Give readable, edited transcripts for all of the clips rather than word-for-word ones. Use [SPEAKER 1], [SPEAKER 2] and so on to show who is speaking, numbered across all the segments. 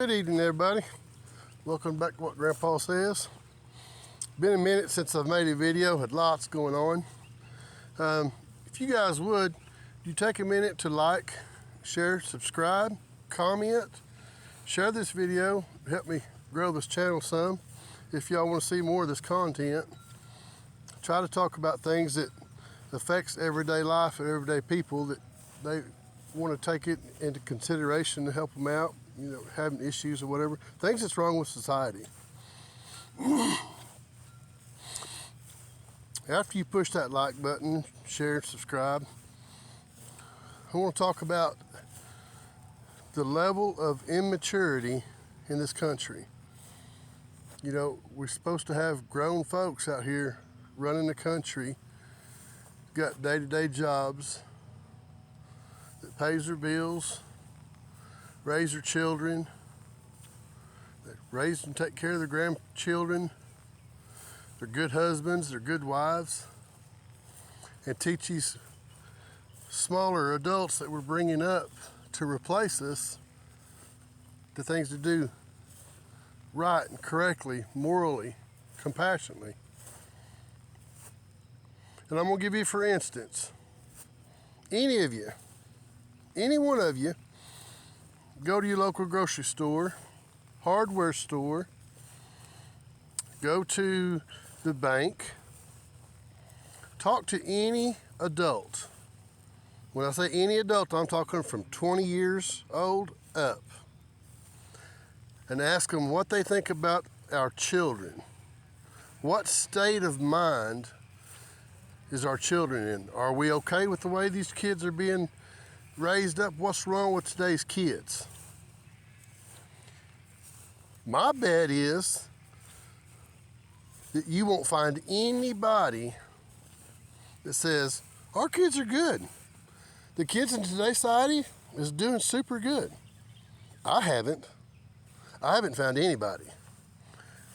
[SPEAKER 1] Good evening, everybody. Welcome back to What Grandpa Says. Been a minute since I've made a video. Had lots going on. If you guys would, you take a minute to like, share, subscribe, comment, share this video, help me grow this channel some. If y'all want to see more of this content, try to talk about things that affects everyday life and everyday people that they want to take it into consideration to help them out. You know, having issues or whatever, things that's wrong with society. After you push that like button, share, subscribe, I want to talk about the level of immaturity in this country. You know, we're supposed to have grown folks out here running the country, got day-to-day jobs that pays their bills, raise their children, they raise and take care of their grandchildren, they're good husbands, they're good wives, and teach these smaller adults that we're bringing up to replace us the things to do right and correctly, morally, compassionately. And I'm going to give you, for instance, any of you, any one of you, go to your local grocery store, hardware store, go to the bank, talk to any adult. When I say any adult, I'm talking from 20 years old up, and ask them what they think about our children. What state of mind is our children in? Are we okay with the way these kids are being raised up? What's wrong with today's kids? My bet is that you won't find anybody that says, our kids are good. The kids in today's society is doing super good. I haven't found anybody.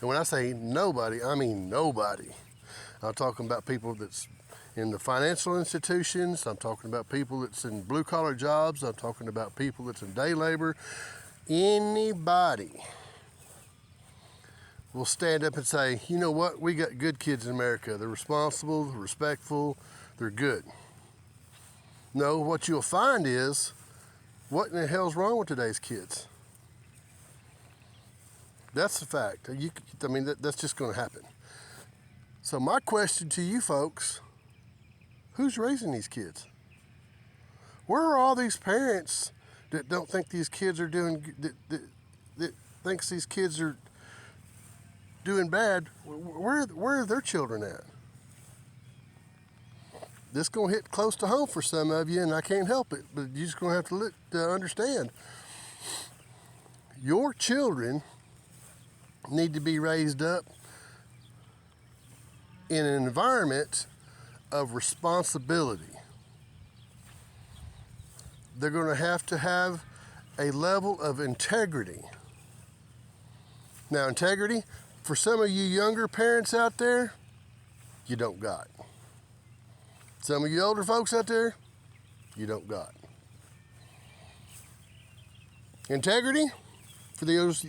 [SPEAKER 1] And when I say nobody, I mean nobody. I'm talking about people that's in the financial institutions. I'm talking about people that's in blue-collar jobs. I'm talking about people that's in day labor. Anybody will stand up and say, you know what, we got good kids in America. They're responsible, they're respectful, they're good. No, what you'll find is, what in the hell's wrong with today's kids? That's the fact. That's just going to happen. So my question to you folks, who's raising these kids? Where are all these parents that don't think these kids are doing, that thinks these kids are doing bad? Where are their children at? This is going to hit close to home for some of you, and I can't help it, but you're just going to have to look to understand. Your children need to be raised up in an environment of responsibility. They're going to have a level of integrity. Now, integrity, for some of you younger parents out there, you don't got. Some of you older folks out there, you don't got. Integrity, for those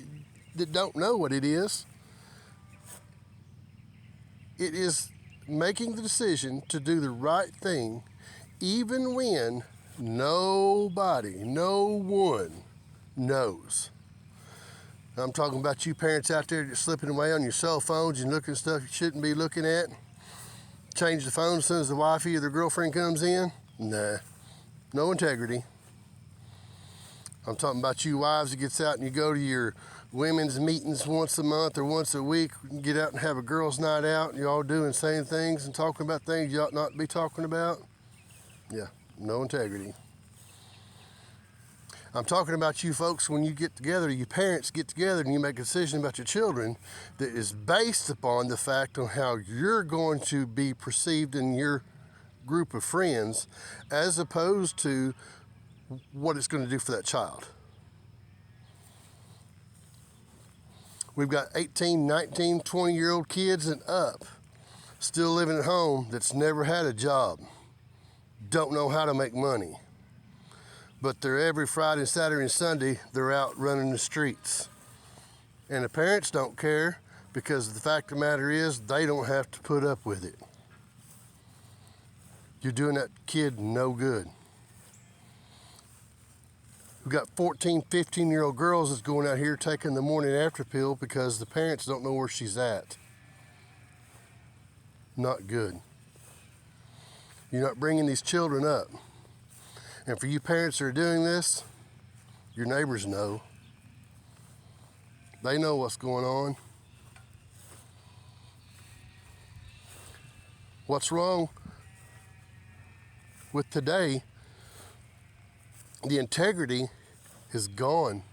[SPEAKER 1] that don't know what it is making the decision to do the right thing even when no one knows. I'm talking about you parents out there just slipping away on your cell phones and looking at stuff you shouldn't be looking at. Change the phone as soon as the wifey or the girlfriend comes in. Nah, no integrity. I'm talking about you wives that gets out and you go to your women's meetings once a month or once a week, get out and have a girls' night out, and you're all doing saying things and talking about things you ought not to be talking about. Yeah, no integrity. I'm talking about you folks when you get together, you parents get together and you make a decision about your children that is based upon the fact on how you're going to be perceived in your group of friends as opposed to what it's going to do for that child. We've got 18, 19, 20-year-old kids and up still living at home that's never had a job, don't know how to make money. but they're every Friday, Saturday, and Sunday, they're out running the streets. And the parents don't care because the fact of the matter is they don't have to put up with it. You're doing that kid no good. We've got 14, 15-year-old girls that's going out here taking the morning after pill because the parents don't know where she's at. Not good. You're not bringing these children up. And for you parents that are doing this, your neighbors know. They know what's going on. What's wrong with today? The integrity is gone.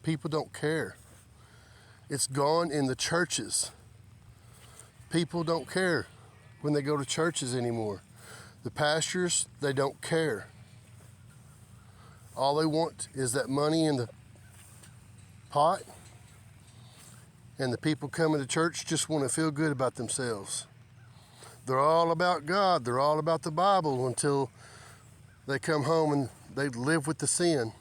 [SPEAKER 1] People don't care. It's gone in the churches. People don't care when they go to churches anymore. The pastors, they don't care. All they want is that money in the pot, and the people coming to church just want to feel good about themselves. They're all about God. They're all about the Bible until they come home and they live with the sin.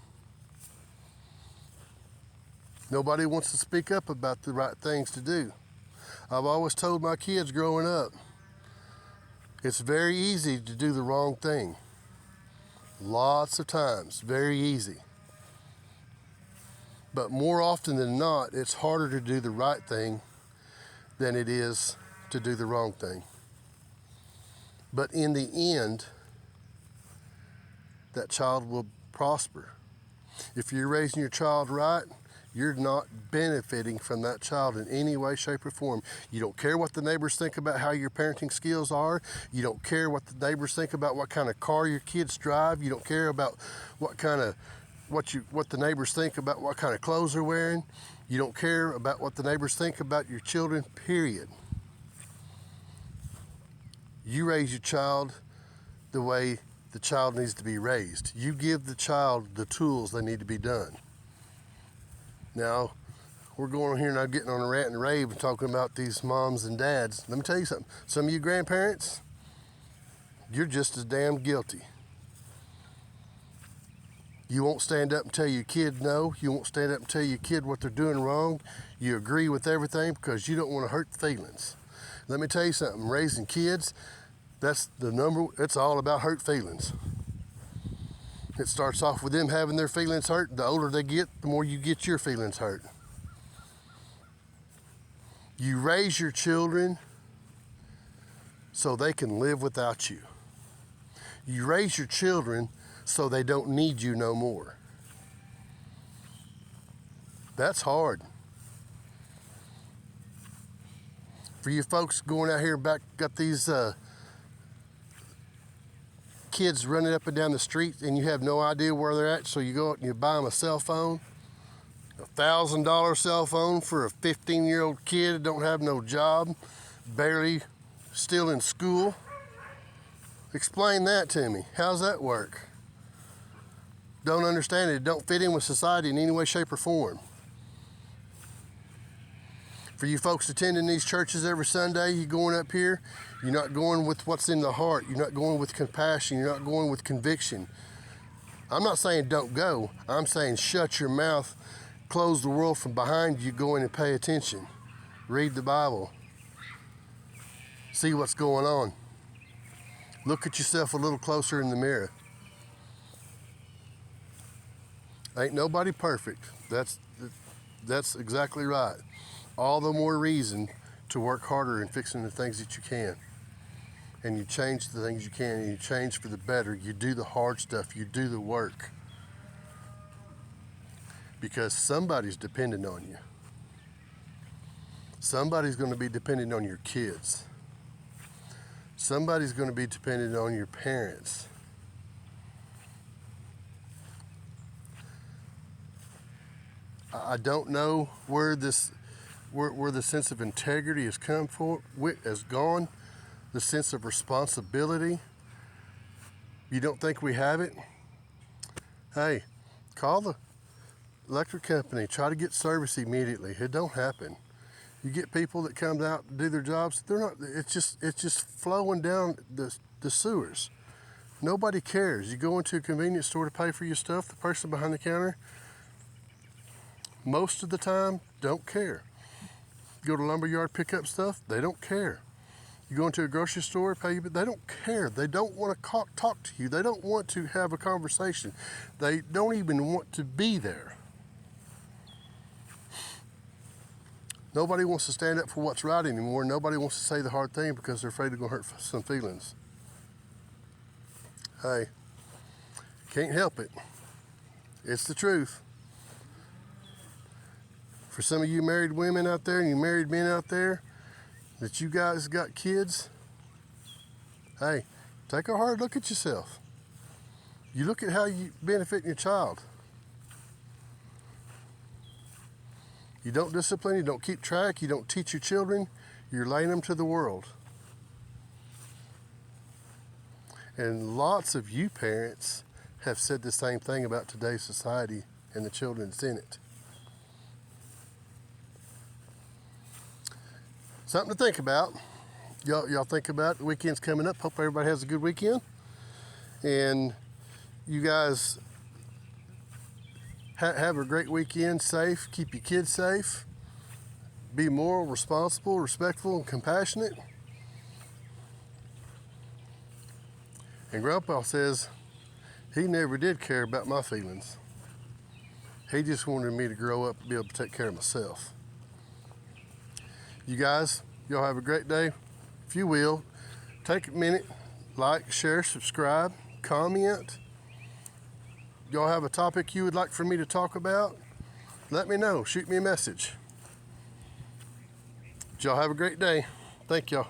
[SPEAKER 1] Nobody wants to speak up about the right things to do. I've always told my kids growing up, it's very easy to do the wrong thing. Lots of times, very easy. But more often than not, it's harder to do the right thing than it is to do the wrong thing. But in the end, that child will prosper. If you're raising your child right, you're not benefiting from that child in any way, shape, or form. You don't care what the neighbors think about how your parenting skills are. You don't care what the neighbors think about what kind of car your kids drive. You don't care about what the neighbors think about what kind of clothes they're wearing. You don't care about what the neighbors think about your children, period. You raise your child the way the child needs to be raised. You give the child the tools they need to be done. Now, we're going here and I'm getting on a rant and rave and talking about these moms and dads. Let me tell you something. Some of you grandparents, you're just as damn guilty. You won't stand up and tell your kid no. You won't stand up and tell your kid what they're doing wrong. You agree with everything because you don't want to hurt the feelings. Let me tell you something. Raising kids, it's all about hurt feelings. It starts off with them having their feelings hurt. The older they get, the more you get your feelings hurt. You raise your children so they can live without you. You raise your children so they don't need you no more. That's hard. For you folks going out here got these kids running up and down the street and you have no idea where they're at, so you go out and you buy them a cell phone, $1,000 cell phone for a 15-year-old kid that don't have no job, barely still in school. Explain that to me. How's that work? Don't understand it. It don't fit in with society in any way, shape, or form. For you folks attending these churches every Sunday, you going up here, you're not going with what's in the heart. You're not going with compassion. You're not going with conviction. I'm not saying don't go. I'm saying shut your mouth, close the world from behind you, go in and pay attention. Read the Bible. See what's going on. Look at yourself a little closer in the mirror. Ain't nobody perfect. That's exactly right. All the more reason to work harder in fixing the things that you can. And you change the things you can, and you change for the better. You do the hard stuff. You do the work. Because somebody's dependent on you. Somebody's going to be dependent on your kids. Somebody's going to be dependent on your parents. I don't know where the sense of integrity has gone, the sense of responsibility. You don't think we have it? Hey, call the electric company. Try to get service immediately. It don't happen. You get people that come out to do their jobs. They're not. It's just flowing down the sewers. Nobody cares. You go into a convenience store to pay for your stuff, the person behind the counter, most of the time, don't care. You go to lumberyard, pick up stuff, they don't care. You go into a grocery store, pay, but they don't care. They don't want to talk to you. They don't want to have a conversation. They don't even want to be there. Nobody wants to stand up for what's right anymore. Nobody wants to say the hard thing because they're afraid they're going to hurt some feelings. Hey, can't help it. It's the truth. For some of you married women out there and you married men out there, that you guys got kids, hey, take a hard look at yourself. You look at how you benefit your child. You don't discipline, you don't keep track, you don't teach your children, you're laying them to the world. And lots of you parents have said the same thing about today's society and the children that's in it. Something to think about. Y'all think about it. The weekend's coming up. Hope everybody has a good weekend. And you guys have a great weekend. Safe. Keep your kids safe. Be moral, responsible, respectful, and compassionate. And Grandpa says he never did care about my feelings. He just wanted me to grow up and be able to take care of myself. You guys, y'all have a great day. If you will, take a minute, like, share, subscribe, comment. Y'all have a topic you would like for me to talk about? Let me know. Shoot me a message. Y'all have a great day. Thank y'all.